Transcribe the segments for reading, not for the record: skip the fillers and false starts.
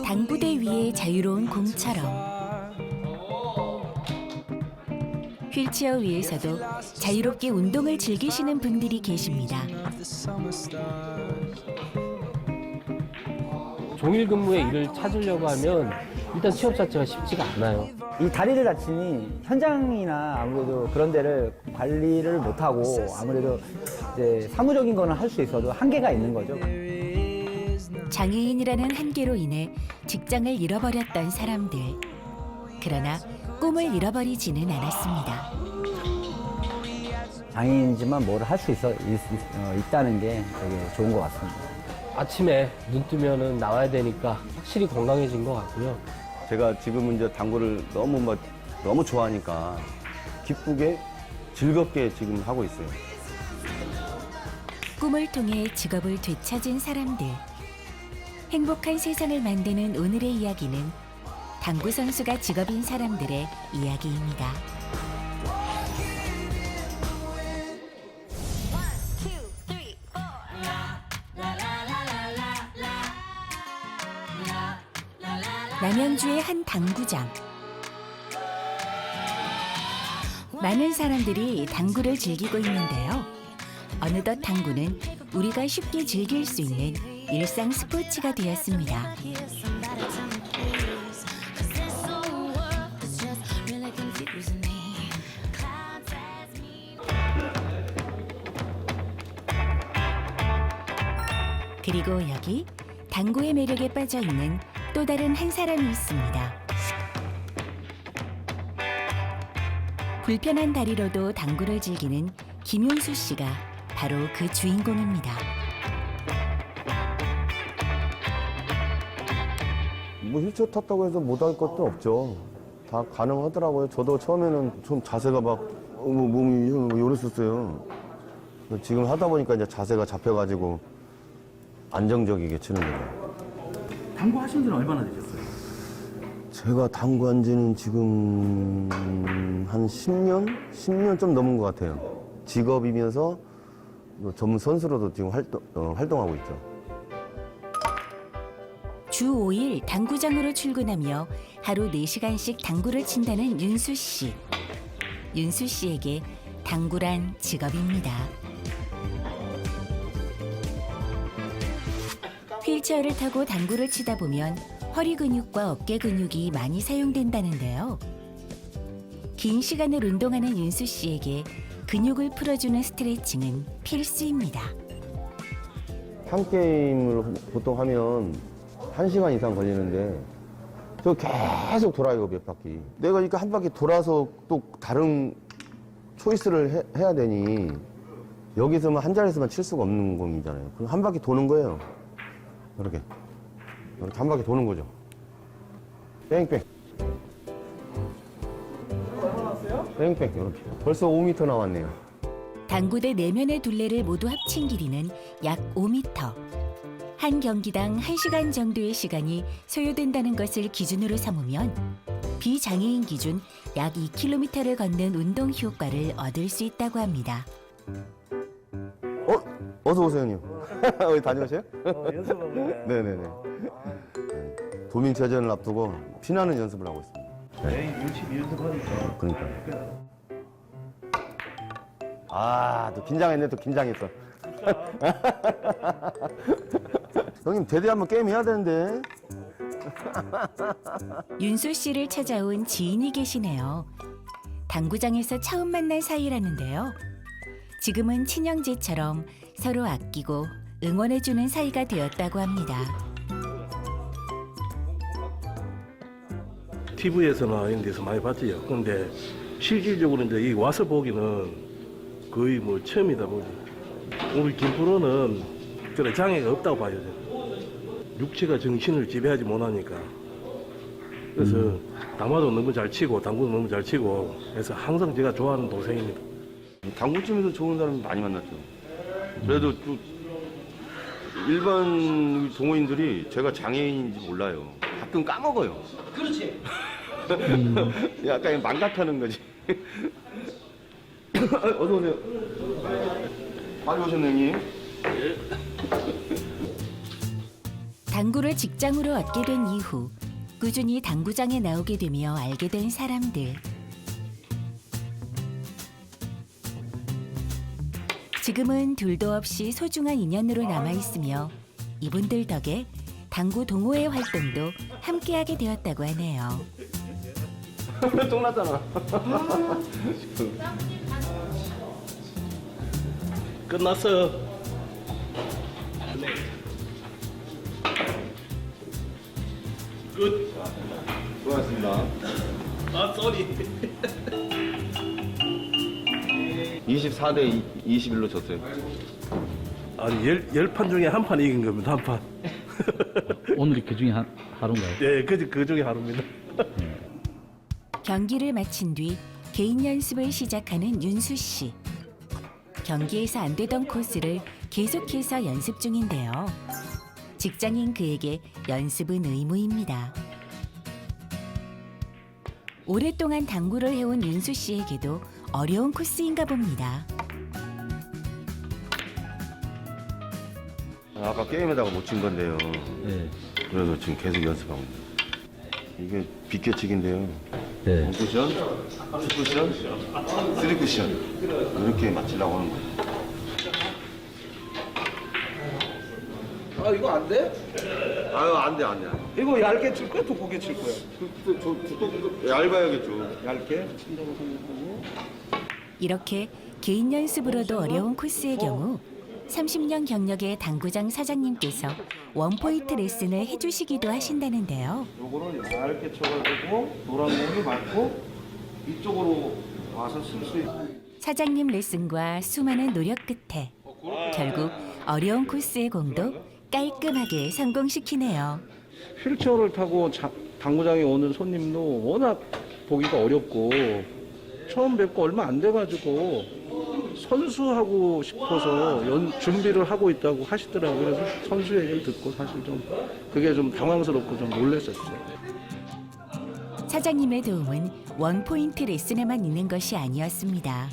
당구대 위의 자유로운 공처럼 휠체어 위에서도 자유롭게 운동을 즐기시는 분들이 계십니다. 종일 근무의 일을 찾으려고 하면 일단 취업 자체가 쉽지가 않아요. 이 다리를 다치니 현장이나 아무래도 그런 데를 관리를 못하고 아무래도 이제 사무적인 거는 할 수 있어도 한계가 있는 거죠. 장애인이라는 한계로 인해 직장을 잃어버렸던 사람들. 그러나 꿈을 잃어버리지는 않았습니다. 장애인이지만 뭘 할 수 있다는 게 되게 좋은 것 같습니다. 아침에 눈 뜨면은 나와야 되니까 확실히 건강해진 것 같고요. 제가 지금은 이제 당구를 너무 좋아하니까 기쁘게 즐겁게 지금 하고 있어요. 꿈을 통해 직업을 되찾은 사람들. 행복한 세상을 만드는 오늘의 이야기는 당구 선수가 직업인 사람들의 이야기입니다. 남양주의 한 당구장. 많은 사람들이 당구를 즐기고 있는데요. 어느덧 당구는 우리가 쉽게 즐길 수 있는 일상 스포츠가 되었습니다. 그리고 여기 당구의 매력에 빠져 있는 또 다른 한 사람이 있습니다. 불편한 다리로도 당구를 즐기는 김용수 씨가 바로 그 주인공입니다. 뭐 휠체어 탔다고 해서 못할 것도 없죠. 다 가능하더라고요. 저도 처음에는 좀 자세가 막 몸이 요랬었어요. 지금 하다 보니까 이제 자세가 잡혀가지고 안정적이게 치는 거예요. 당구 하신 지는 얼마나 되셨어요? 제가 당구한 지는 지금 한 10년? 10년 좀 넘은 것 같아요. 직업이면서 전문 선수로도 지금 활동하고 있죠. 주 5일 당구장으로 출근하며 하루 4시간씩 당구를 친다는 윤수 씨. 윤수 씨에게 당구란 직업입니다. 휠체어를 타고 당구를 치다 보면 허리 근육과 어깨 근육이 많이 사용된다는데요. 긴 시간을 운동하는 윤수 씨에게 근육을 풀어주는 스트레칭은 필수입니다. 한 게임을 보통 하면 1시간 이상 걸리는데 저 계속 돌아요, 몇 바퀴. 내가 그러니까 한 바퀴 돌아서 또 다른 초이스를 해야 되니 여기서만 한 자리에서만 칠 수가 없는 공이잖아요. 그럼 한 바퀴 도는 거예요. 이렇게 한 바퀴 도는 거죠. 뺑뺑. 뺑뺑 이렇게. 벌써 5m 나왔네요. 당구대 내면의 둘레를 모두 합친 길이는 약 5m. 한 경기당 1시간 정도의 시간이 소요된다는 것을 기준으로 삼으면 비장애인 기준 약 2km를 걷는 운동 효과를 얻을 수 있다고 합니다. 어서 오세요, 형님. 어디 다녀오세요? 연습하고 네네네. 도민체전을 앞두고 피나는 연습을 하고 있습니다. 매일 열심히 연습하니까. 그러니까요. 아, 또 긴장했네, 또 긴장했어. 형님, 대대 한번 게임 해야 되는데. 윤수 씨를 찾아온 지인이 계시네요. 당구장에서 처음 만난 사이라는데요. 지금은 친형제처럼 서로 아끼고 응원해주는 사이가 되었다고 합니다. TV에서나 이런 데서 많이 봤지요. 그런데 실질적으로 이제 이 와서 보기는 거의 뭐 처음이다 보니 우리 김프로는 그래 장애가 없다고 봐야 돼. 육체가 정신을 지배하지 못하니까. 그래서 담화도 너무 잘 치고 당구도 너무 잘 치고 그래서 항상 제가 좋아하는 동생입니다. 당구팀에서 좋은 사람 많이 만났죠. 그래도 또 일반 동호인들이 제가 장애인인지 몰라요. 가끔 까먹어요. 그렇지. 약간 망각하는 거지. 어서 오세요. 빨리 오셨네, 형님. 당구를 직장으로 얻게 된 이후 꾸준히 당구장에 나오게 되며 알게 된 사람들. 지금은 둘도 없이 소중한 인연으로 남아있으며 이분들 덕에 당구 동호회 활동도 함께하게 되었다고 하네요. 똥났잖아. 끝났어. 끝. 수고하셨습니다. 아, 쏘리. 24대 21로 졌어요. 아니, 열 판 중에 한 판 이긴 겁니다, 한 판. 오늘이 그 중에 하루인가요? 예, 그 중에 하루입니다. 경기를 마친 뒤 개인 연습을 시작하는 윤수 씨. 경기에서 안 되던 코스를 계속해서 연습 중인데요. 직장인 그에게 연습은 의무입니다. 오랫동안 당구를 해온 윤수 씨에게도 어려운 코스인가 봅니다. 아까 게임에다가 못 친 건데요. 네. 그래서 지금 계속 연습하고 있어요. 이게 빗개치기인데요. 네. 쿠션, 투쿠션, 쓰리쿠션 이렇게 맞추려고 하는 거예요. 아 이거 안 돼? 아유 안 돼. 이거 얇게 칠 거야? 두껍게 칠 거야? 얇아야겠죠. 얇게? 이렇게 개인 연습으로도 어려운 코스의 경우 30년 경력의 당구장 사장님께서 원포인트 레슨을 해주시기도 하신다는데요. 요거를 얇게 쳐가지고 노란 공이 맞고 이쪽으로 와서 쓸 수 있어. 사장님 레슨과 수많은 노력 끝에 결국 어려운 코스의 공도 깔끔하게 성공시키네요. 휠체어를 타고 당구장에 오는 손님도 워낙 보기가 어렵고 처음 뵙고 얼마 안 돼가지고 선수하고 싶어서 준비를 하고 있다고 하시더라고요. 그래서 선수 얘기를 듣고 사실 좀 그게 좀 당황스럽고 좀 놀랐었어요. 사장님의 도움은 원포인트 레슨에만 있는 것이 아니었습니다.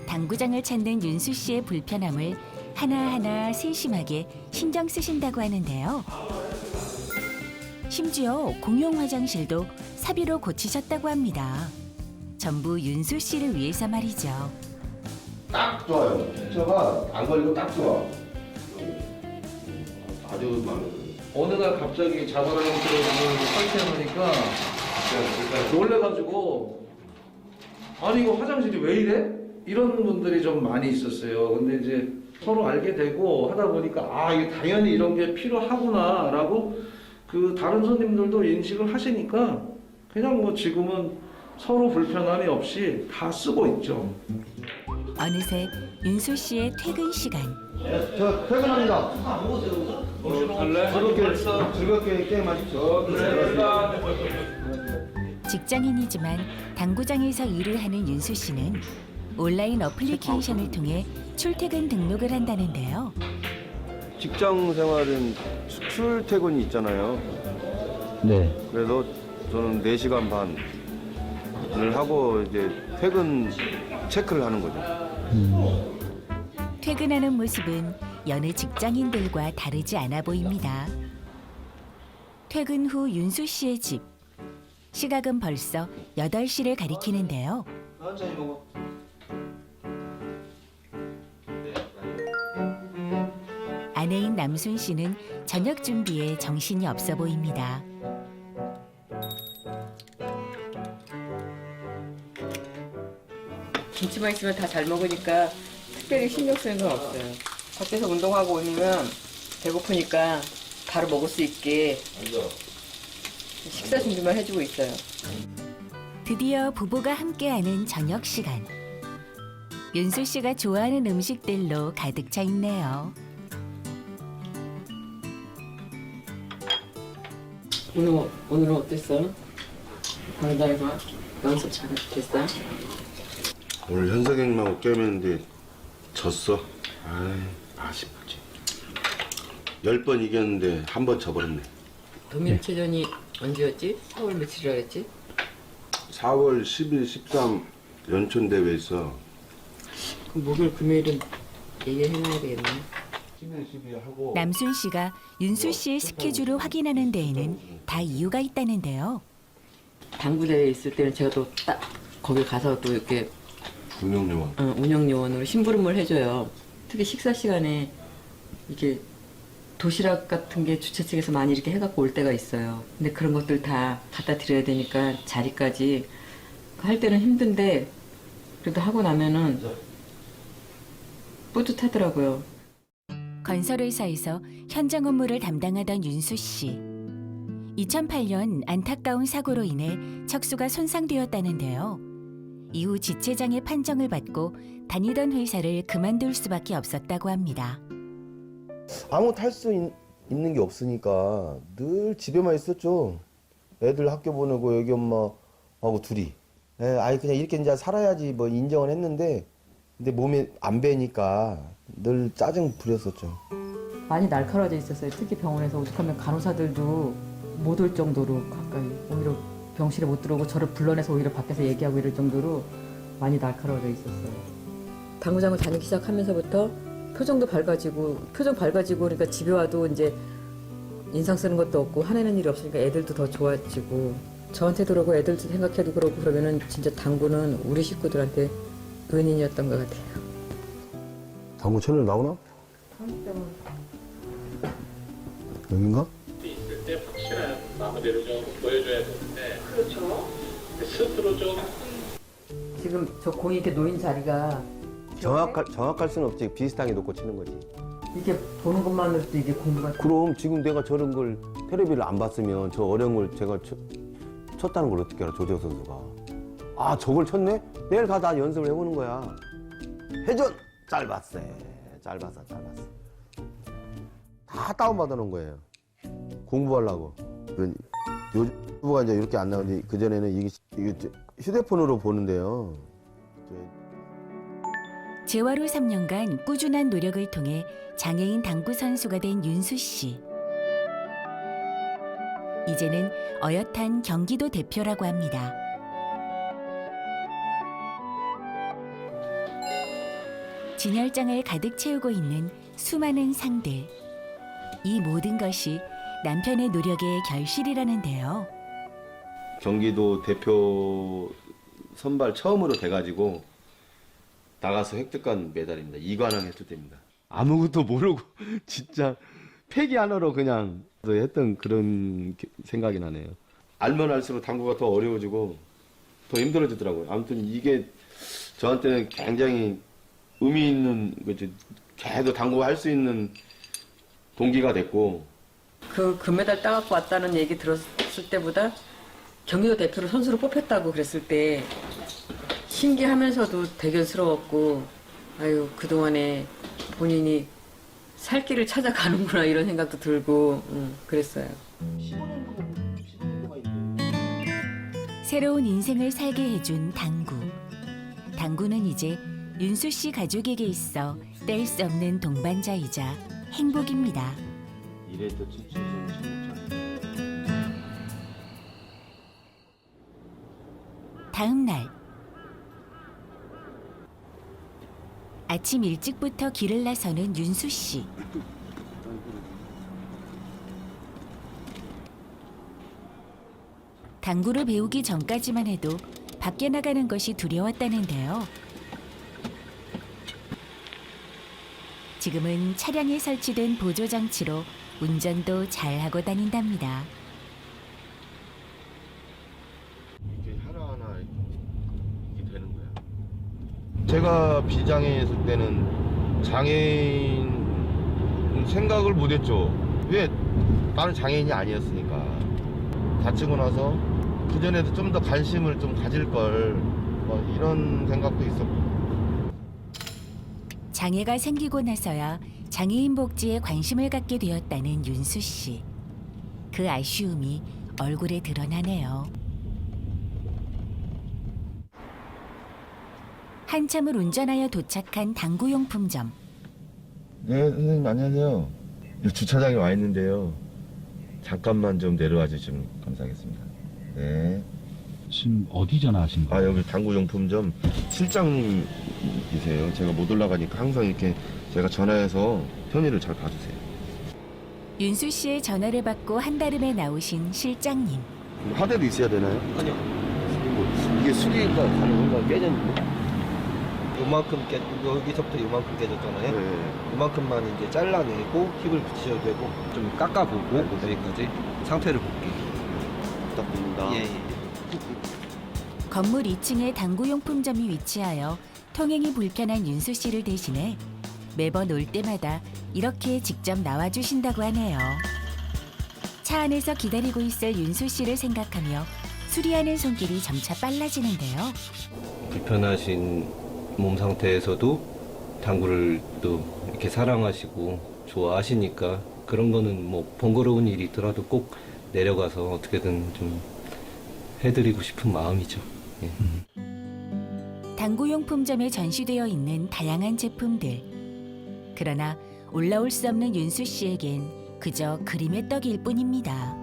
당구장을 찾는 윤수 씨의 불편함을 하나하나 세심하게 신경 쓰신다고 하는데요. 심지어 공용 화장실도 사비로 고치셨다고 합니다. 전부 윤수 씨를 위해서 말이죠. 딱 좋아요. 피처가 안 걸리고 딱 좋아. 아주 마음에 들어요. 어느 날 갑자기 자바라 형태로 설치해놓으니까 놀래가지고 아니 이거 화장실이 왜 이래? 이런 분들이 좀 많이 있었어요. 근데 이제 서로 알게 되고 하다 보니까 아 이게 당연히 이런 게 필요하구나라고 그 다른 손님들도 인식을 하시니까 그냥 뭐 지금은 서로 불편함이 없이 다 쓰고 있죠. 어느새 윤수 씨의 퇴근 시간. 저 퇴근합니다. 즐겁게 게임하십시오. 직장인이지만 당구장에서 일을 하는 윤수 씨는 온라인 어플리케이션을 통해 출퇴근 등록을 한다는데요. 직장 생활은 출퇴근이 있잖아요. 네. 그래서 저는 4시간 반을 하고 이제 퇴근 체크를 하는 거죠. 퇴근하는 모습은 여느 직장인들과 다르지 않아 보입니다. 퇴근 후 윤수 씨의 집. 시각은 벌써 8시를 가리키는데요. 천천히 먹어. 아내인 남순 씨는 저녁 준비에 정신이 없어 보입니다. 김치만 있으면 다 잘 먹으니까 특별히 신경 쓰는 건 없어요. 밖에서 운동하고 오면 배고프니까 바로 먹을 수 있게 식사 준비만 해주고 있어요. 드디어 부부가 함께하는 저녁 시간. 윤수 씨가 좋아하는 음식들로 가득 차 있네요. 오늘은 어땠어? 오늘 연습 잘했어? 오늘 현석이 형님하고 게임했는데 졌어. 아이, 아쉽지. 10번 이겼는데 한 번 져버렸네. 도민체전이 언제였지? 4월 며칠이라 했지? 4월 10일, 13 연촌대회에서 그럼 목요일 금요일은 얘기해놔야 되겠네. 남순 씨가 윤수 씨의 스케줄을 확인하는 데에는 다 이유가 있다는데요. 당구대에 있을 때는 제가 또 딱 거기 가서 또 이렇게 운영요원. 운영요원으로 심부름을 해줘요. 특히 식사 시간에 이렇게 도시락 같은 게 주최 측에서 많이 이렇게 해갖고 올 때가 있어요. 근데 그런 것들 다 갖다 드려야 되니까 자리까지 할 때는 힘든데 그래도 하고 나면은 뿌듯하더라고요. 건설회사에서 현장 업무를 담당하던 윤수 씨. 2008년 안타까운 사고로 인해 척수가 손상되었다는데요. 이후 지체장애 판정을 받고 다니던 회사를 그만둘 수밖에 없었다고 합니다. 아무 탈 수 있는 게 없으니까 늘 집에만 있었죠. 애들 학교 보내고 애기 엄마하고 둘이. 아이 그냥 이렇게 이제 살아야지 뭐 인정을 했는데 근데 몸에 안 배니까 늘 짜증 부렸었죠. 많이 날카로워져 있었어요. 특히 병원에서 오죽하면 간호사들도 못 올 정도로 가까이 오히려 병실에 못 들어오고 저를 불러내서 오히려 밖에서 얘기하고 이럴 정도로 많이 날카로워져 있었어요. 당구장을 다니기 시작하면서부터 표정 밝아지고 그러니까 집에 와도 이제 인상 쓰는 것도 없고 화내는 일이 없으니까 애들도 더 좋아지고 저한테도 그러고 애들도 생각해도 그러고 그러면은 진짜 당구는 우리 식구들한테 은인이었던 것 같아요. 당구 채널 나오나? 여긴가? 있을 때 확실한 마무리를 좀 보여줘야 되는데 그렇죠. 스스로 좀 지금 저 공이 이렇게 놓인 자리가 정확할 수는 없지. 비슷하게 놓고 치는 거지. 이렇게 보는 것만으로도 이게 공부가 그럼 지금 내가 저런 걸 텔레비를 안 봤으면 저 어려운 걸 제가 쳤다는 걸 어떻게 알아, 조재호 선수가. 아, 저걸 쳤네? 내일 가다 연습을 해보는 거야. 회전! 짧았어. 다 다운받아 놓은 거예요. 공부하려고. 요즘 유튜브가 이제 이렇게 안 나오는데 그전에는 이게 휴대폰으로 보는데요. 재활 후 3년간 꾸준한 노력을 통해 장애인 당구 선수가 된 윤수 씨. 이제는 어엿한 경기도 대표라고 합니다. 진열장을 가득 채우고 있는 수많은 상들. 이 모든 것이 남편의 노력의 결실이라는데요. 경기도 대표 선발 처음으로 돼가지고 나가서 획득한 메달입니다. 이관왕 획득됩니다. 아무것도 모르고 진짜 패기 하나로 그냥 했던 그런 생각이 나네요. 알면 알수록 당구가 더 어려워지고 더 힘들어지더라고요. 아무튼 이게 저한테는 굉장히 의미 있는 거지. 계속 당구 할 수 있는 동기가 됐고. 그 금메달 따갖고 왔다는 얘기 들었을 때보다 경기도 대표로 선수로 뽑혔다고 그랬을 때 신기하면서도 대견스러웠고 아유 그동안에 본인이 살 길을 찾아가는구나 이런 생각도 들고 그랬어요. 새로운 인생을 살게 해준 당구. 당구는 이제 윤수 씨 가족에게 있어 뗄 수 없는 동반자이자 행복입니다. 이래도 진짜 다음 날 아침 일찍부터 길을 나서는 윤수 씨. 당구를 배우기 전까지만 해도 밖에 나가는 것이 두려웠다는데요. 지금은 차량에 설치된 보조장치로 운전도 잘하고 다닌답니다. 이게 하나하나 이게 되는 거야. 제가 비장애였을 때는 장애인 생각을 못했죠. 왜? 나는 장애인이 아니었으니까. 다치고 나서 그전에도 좀 더 관심을 좀 가질 걸, 뭐 이런 생각도 있었고. 장애가 생기고 나서야 장애인 복지에 관심을 갖게 되었다는 윤수 씨. 그 아쉬움이 얼굴에 드러나네요. 한참을 운전하여 도착한 당구용품점. 네, 선생님 안녕하세요. 주차장에 와 있는데요. 잠깐만 좀 내려와 주시면 감사하겠습니다. 네. 지금 어디 전화하신 거예요? 아, 여기 당구용품점 실장님이세요. 제가 못 올라가니까 항상 이렇게 제가 전화해서 편의를 잘 봐주세요. 윤수 씨의 전화를 받고 한달음에 나오신 실장님. 화대도 있어야 되나요? 아니요. 이게 수리가 가능한가 깨졌는데? 요만큼 여기서부터 요만큼 깨졌잖아요. 네. 요만큼만 이제 잘라내고 힙을 붙이셔도 되고 좀 깎아보고 여기까지 상태를 볼게요. 부탁드립니다. 예. 건물 2층에 당구용품점이 위치하여 통행이 불편한 윤수 씨를 대신해 매번 올 때마다 이렇게 직접 나와주신다고 하네요. 차 안에서 기다리고 있을 윤수 씨를 생각하며 수리하는 손길이 점차 빨라지는데요. 불편하신 몸 상태에서도 당구를 또 이렇게 사랑하시고 좋아하시니까 그런 거는 뭐 번거로운 일이 있더라도 꼭 내려가서 어떻게든 좀 해드리고 싶은 마음이죠. 예. 당구용품점에 전시되어 있는 다양한 제품들. 그러나 올라올 수 없는 윤수 씨에겐 그저 그림의 떡일 뿐입니다.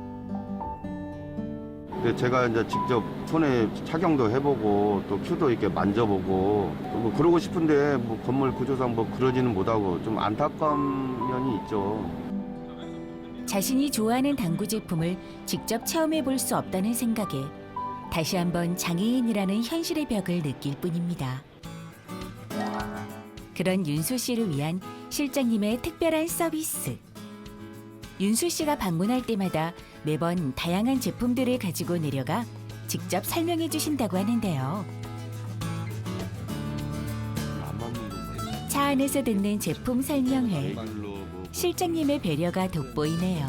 제가 이제 직접 손에 착용도 해보고 또 큐도 이렇게 만져보고 뭐 그러고 싶은데 뭐 건물 구조상 뭐 그러지는 못하고 좀 안타까운 면이 있죠. 자신이 좋아하는 당구 제품을 직접 체험해 볼 수 없다는 생각에 다시 한번 장애인이라는 현실의 벽을 느낄 뿐입니다. 그런 윤수 씨를 위한 실장님의 특별한 서비스. 윤수 씨가 방문할 때마다 매번 다양한 제품들을 가지고 내려가 직접 설명해 주신다고 하는데요. 차 안에서 듣는 제품 설명회. 실장님의 배려가 돋보이네요.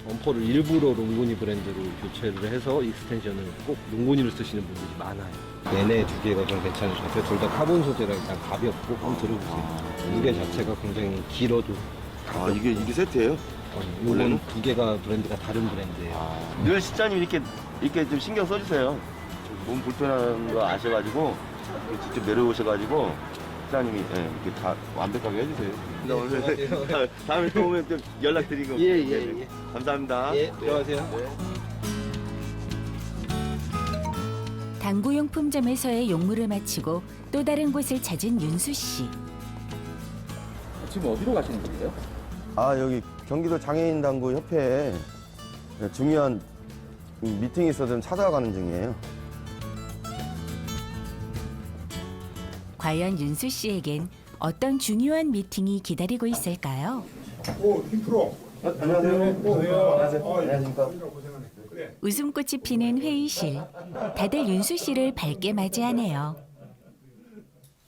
범퍼를 일부러 롱구니 브랜드로 교체를 해서 익스텐션을 꼭 롱구니를 쓰시는 분들이 많아요. 얘네 두 개가 좀 괜찮을 것 같아요. 둘 다 카본 소재라 일단 가볍고 한번 들어보세요. 무게 자체가 굉장히 길어도 아, 이게 세트예요? 이건 두 개가 브랜드가 다른 브랜드예요. 늘 실장님 이렇게 좀 신경 써주세요. 몸 불편한 거 아셔가지고 직접 내려오셔가지고 실장님이 이렇게 다 완벽하게 해주세요. 다음에 또 오면 또 연락드리고. 예. 감사합니다. 예, 들어가세요. 당구용품점에서의 용무를 마치고 또 다른 곳을 찾은 윤수 씨. 지금 어디로 가시는 거예요? 아, 여기 경기도 장애인 당구 협회에 중요한 미팅이 있어서 좀 찾아가는 중이에요. 과연 윤수 씨에겐 어떤 중요한 미팅이 기다리고 있을까요? 안녕하십니까. 웃음꽃이 피는 회의실. 다들 윤수 씨를 밝게 맞이하네요.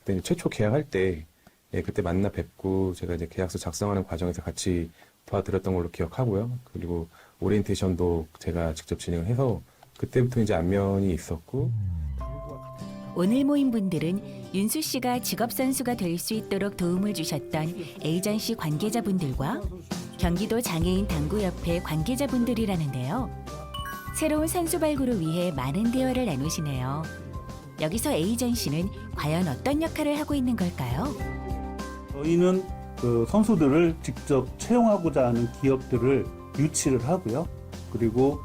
그때 최초 계약할 때 그때 만나 뵙고 제가 이제 계약서 작성하는 과정에서 같이 도와드렸던 걸로 기억하고요. 그리고 오리엔테이션도 제가 직접 진행을 해서 그때부터 이제 안면이 있었고. 오늘 모인 분들은 윤수 씨가 직업 선수가 될 수 있도록 도움을 주셨던 에이전시 관계자분들과 경기도 장애인 당구협회 관계자분들이라는데요. 새로운 선수 발굴을 위해 많은 대화를 나누시네요. 여기서 에이전시는 과연 어떤 역할을 하고 있는 걸까요? 저희는 그 선수들을 직접 채용하고자 하는 기업들을 유치를 하고요. 그리고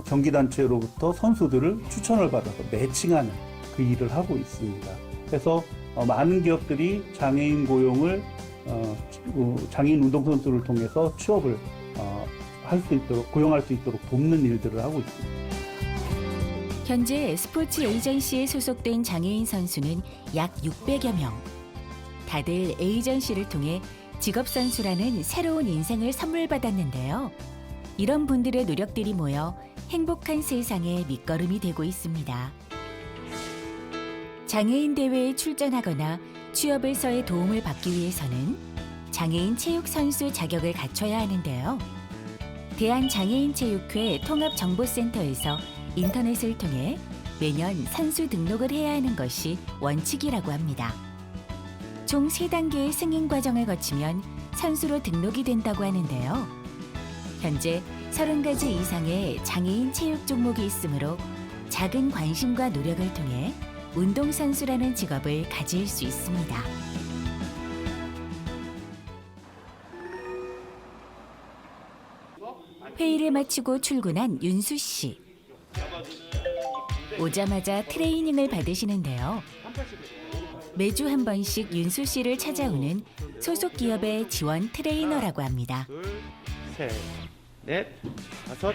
경기단체로부터 선수들을 추천을 받아서 매칭하는 그 일을 하고 있습니다. 그래서 많은 기업들이 장애인 고용을 장애인 운동선수를 통해서 취업을 할 수 있도록 고용할 수 있도록 돕는 일들을 하고 있습니다. 현재 스포츠 에이전시에 소속된 장애인 선수는 약 600여 명. 다들 에이전시를 통해 직업선수라는 새로운 인생을 선물 받았는데요. 이런 분들의 노력들이 모여 행복한 세상의 밑거름이 되고 있습니다. 장애인 대회에 출전하거나 취업에서의 도움을 받기 위해서는 장애인 체육선수 자격을 갖춰야 하는데요. 대한장애인체육회 통합정보센터에서 인터넷을 통해 매년 선수 등록을 해야 하는 것이 원칙이라고 합니다. 총 3단계의 승인 과정을 거치면 선수로 등록이 된다고 하는데요. 현재 30가지 이상의 장애인 체육 종목이 있으므로 작은 관심과 노력을 통해 운동선수라는 직업을 가질 수 있습니다. 회의를 마치고 출근한 윤수 씨. 오자마자 트레이닝을 받으시는데요. 매주 한 번씩 윤수 씨를 찾아오는 소속 기업의 지원 트레이너라고 합니다. 둘, 셋, 넷, 다섯,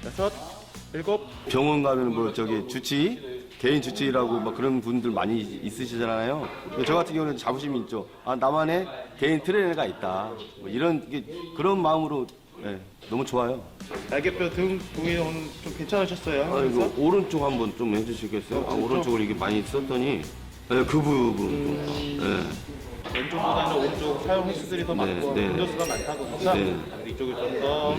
여섯, 일곱. 병원 가면 뭐 저기 주치, 개인 주치라고 막 그런 분들 많이 있으시잖아요. 저 같은 경우는 자부심이 있죠. 아, 나만의 개인 트레이너가 있다. 뭐 그런 마음으로 너무 좋아요. 날개뼈 등 부위 오늘 좀 괜찮으셨어요? 아, 이거 오른쪽 한번 좀 해주시겠어요? 아, 오른쪽을 이게 많이 썼더니 그 부분 좀. 왼쪽보다는 오른쪽 사용 횟수들이 더 많고 분도수가 많다 보니까 이쪽이 좀 더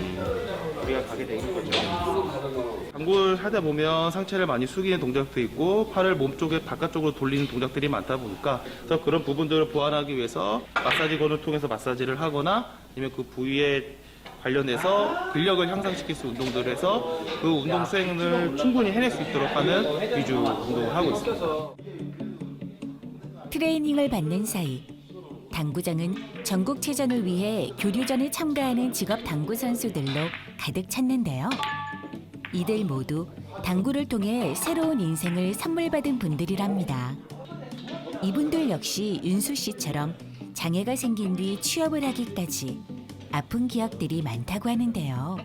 우리가 가게 되는 거죠. 당구를 하다 보면 상체를 많이 숙이는 동작도 있고 팔을 몸쪽에 바깥쪽으로 돌리는 동작들이 많다 보니까 그래서 그런 부분들을 보완하기 위해서 마사지건을 통해서 마사지를 하거나 아니면 그 부위에 관련해서 근력을 향상시킬 수 있는 운동들을 해서 그 운동 수행을 충분히 해낼 수 있도록 하는 위주 운동을 하고 있습니다. 트레이닝을 받는 사이 당구장은 전국체전을 위해 교류전에 참가하는 직업 당구 선수들로 가득 찼는데요. 이들 모두 당구를 통해 새로운 인생을 선물받은 분들이랍니다. 이분들 역시 윤수 씨처럼 장애가 생긴 뒤 취업을 하기까지 아픈 기억들이 많다고 하는데요.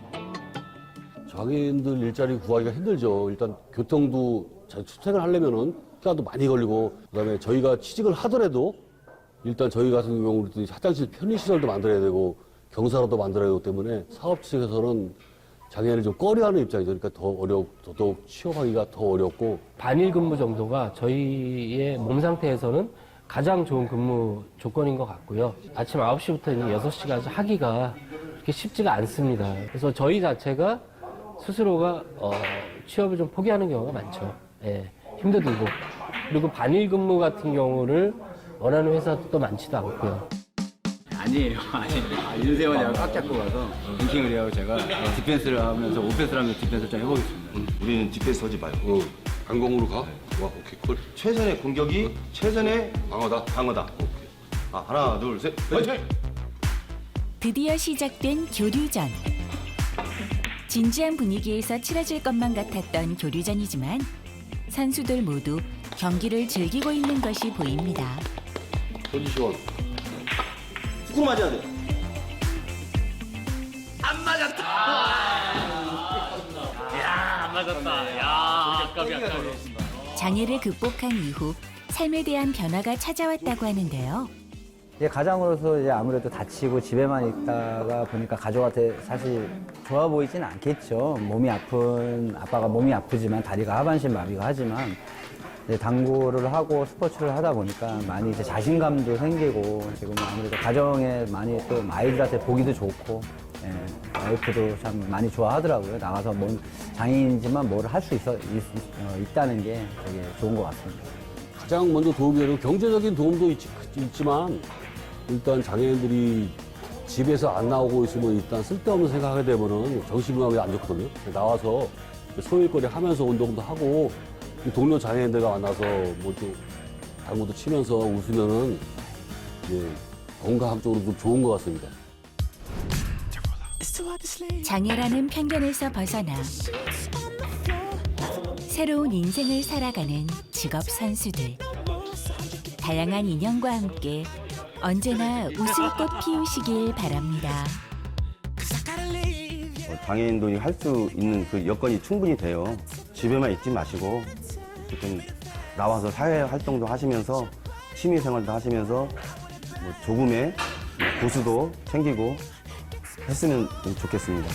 장애인들 일자리 구하기가 힘들죠. 일단 교통도 출퇴근하려면은 시간도 많이 걸리고, 그다음에 저희가 취직을 하더라도 일단 저희 같은 경우는 화장실 편의시설도 만들어야 되고 경사로도 만들어야 되기 때문에 사업 측에서는 장애인을 좀 꺼려하는 입장이죠. 그러니까 더더욱 취업하기가 더 어렵고. 반일 근무 정도가 저희의 몸 상태에서는 가장 좋은 근무 조건인 것 같고요. 아침 9시부터 6시까지 하기가 그렇게 쉽지가 않습니다. 그래서 저희 자체가 스스로가 취업을 좀 포기하는 경우가 많죠. 예, 힘들고. 그리고 반일 근무 같은 경우를 원하는 회사도 또 많지도 않고요. 아니에요. 윤세원이하고 꽉 잡고 가서 랭킹을 해요. 제가 디펜스를 하면서 오펜스를 하면서 디펜스를 좀 해보겠습니다. 우리는 디펜스 하지 말고 강공으로 가? 와, 오케이, 콜. 최선의 공격이 최선의 방어다. 오케이. 아, 하나, 둘, 셋, 화이팅! 드디어 시작된 교류전. 진지한 분위기에서 치러질 것만 같았던 교류전이지만 선수들 모두 경기를 즐기고 있는 것이 보입니다. 포지션. 꾹 맞아야 돼. 안 맞았다. 야, 안 맞았다. 야, 아깝이. 장애를 극복한 이후 삶에 대한 변화가 찾아왔다고 하는데요. 이제 가장으로서 이제 아무래도 다치고 집에만 있다가 보니까 가족한테 사실 좋아 보이진 않겠죠. 아빠가 몸이 아프지만 다리가 하반신 마비가 하지만 이제 당구를 하고 스포츠를 하다 보니까 많이 이제 자신감도 생기고 지금 아무래도 가정에 많이 또 아이들한테 보기도 좋고 와이프도 참 많이 좋아하더라고요. 나가서 장애인이지만 뭘 할 수 있다는 게 되게 좋은 것 같습니다. 가장 먼저 도움이 되는 경제적인 도움도 있지만 일단 장애인들이 집에서 안 나오고 있으면 일단 쓸데없는 생각하게 되면은 정신건강에 안 좋거든요. 나와서 소일거리 하면서 운동도 하고 동료 장애인들과 만나서 당구도 치면서 웃으면은 건강학적으로 좀 좋은 것 같습니다. 장애라는 편견에서 벗어나 새로운 인생을 살아가는 직업 선수들. 다양한 인연과 함께 언제나 웃음꽃 피우시길 바랍니다. 장애인들이 할 수 있는 그 여건이 충분히 돼요. 집에만 있지 마시고 좀 나와서 사회 활동도 하시면서 취미 생활도 하시면서 조금의 고수도 챙기고 했으면 좋겠습니다.